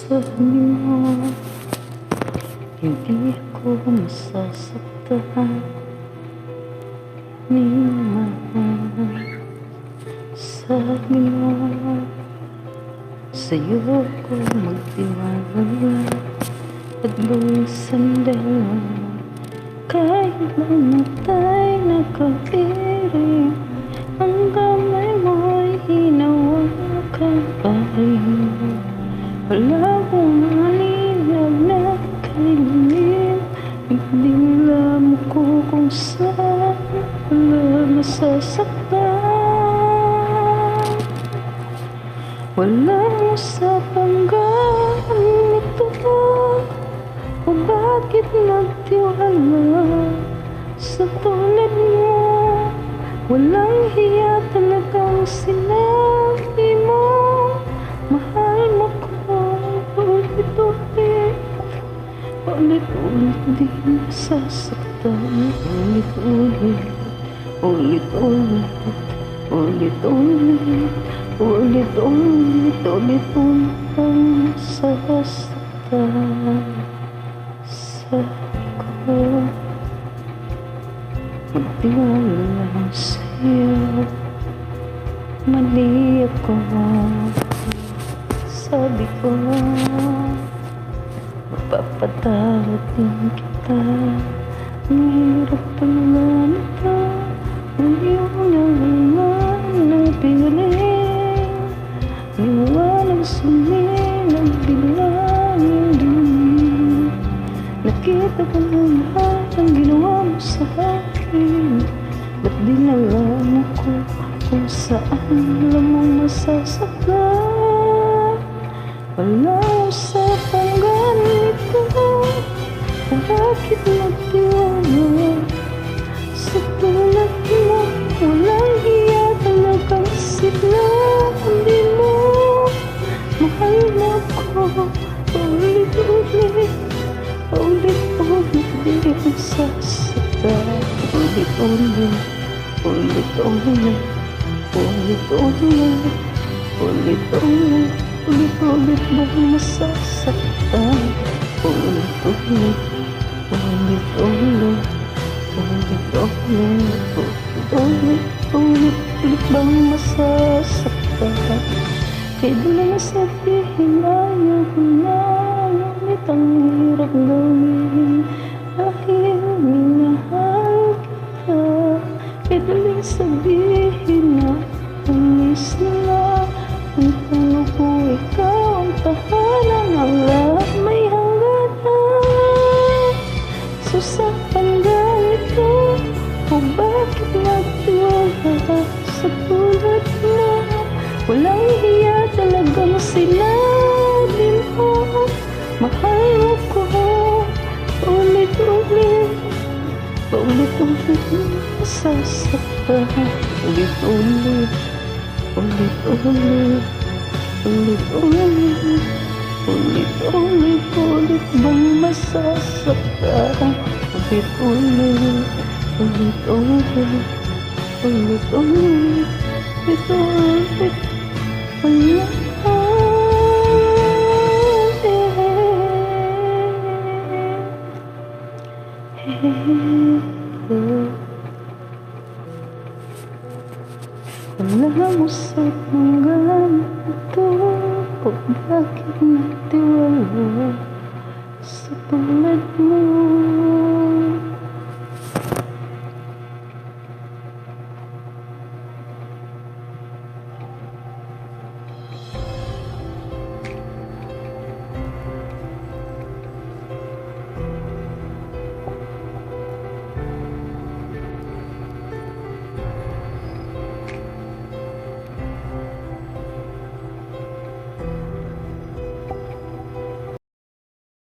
sabi mo, hindi ako masasaktan ni naman. Sabi mo, sa'yo ko magtiwala at buong sandala. Kailan na tayo nakapiring, ang kamay mo'y hinawakan pa rin. Wala kong malinag na kailangan, hindi alam ko kung saan wala masasaktan. Walang usapang ganito, o bakit nagtiwala sa tulad mo? Walang hiya talagang sinabi mo, mahal mo ko. Ulit-ulit, ulit-ulit di nasasaktan. Ulit-ulit, ulit-ulit, ulit-ulit, ulit-ulit, ulit-ulit ang nasasaktan. Sabi ko, magtiwala lang sa'yo, mali ako. Sabi ko, mapapatawad din kita. Ang hirap pala nito, ang iyong naman na piling. Niwalang sumilang biglang hindi. Nakita ko na lahat ang ginawa mo sa akin. Ba't dinala mo ko kung saan alam mong masasaktan? Walang usapang ganito, kung bakit nagtiwala sa tulad mo? Walang hiya talagang sinabi mo, mahal mo ko. Ulit-ulit, ulit-ulit di sasaktan. Ulit-ulit, ulit-ulit, ulit-ulit, ulit-ulit, ulit-ulit bang masasaktan? Ulit-ulit, ulit-ulit, ulit-ulit, ulit-ulit, ulit-ulit bang masasaktan? Kaya di na masabihin ayaw ko na, ngunit ang hirap gawin dahil minahal kita. Kaya daling sabihin na umis na, ang tanong ko ikaw ang tahanan ng lahat may hangganan. Susapan ganito, o bakit nagtiwala sa tulad mo? Walang hiya talagang sinabi mo, mahal mo ko. Ulit-ulit, ulit-ulit masasaktan. Ulit-ulit, ulit-ulit, ulit-ulit, ulit-ulit, ulit bang masasaktan? Ulit-ulit, ulit-ulit, ulit-ulit, ulit-ulit, wala. Wala mo sa ganito, o bakit nagtiwala sa tulad mo?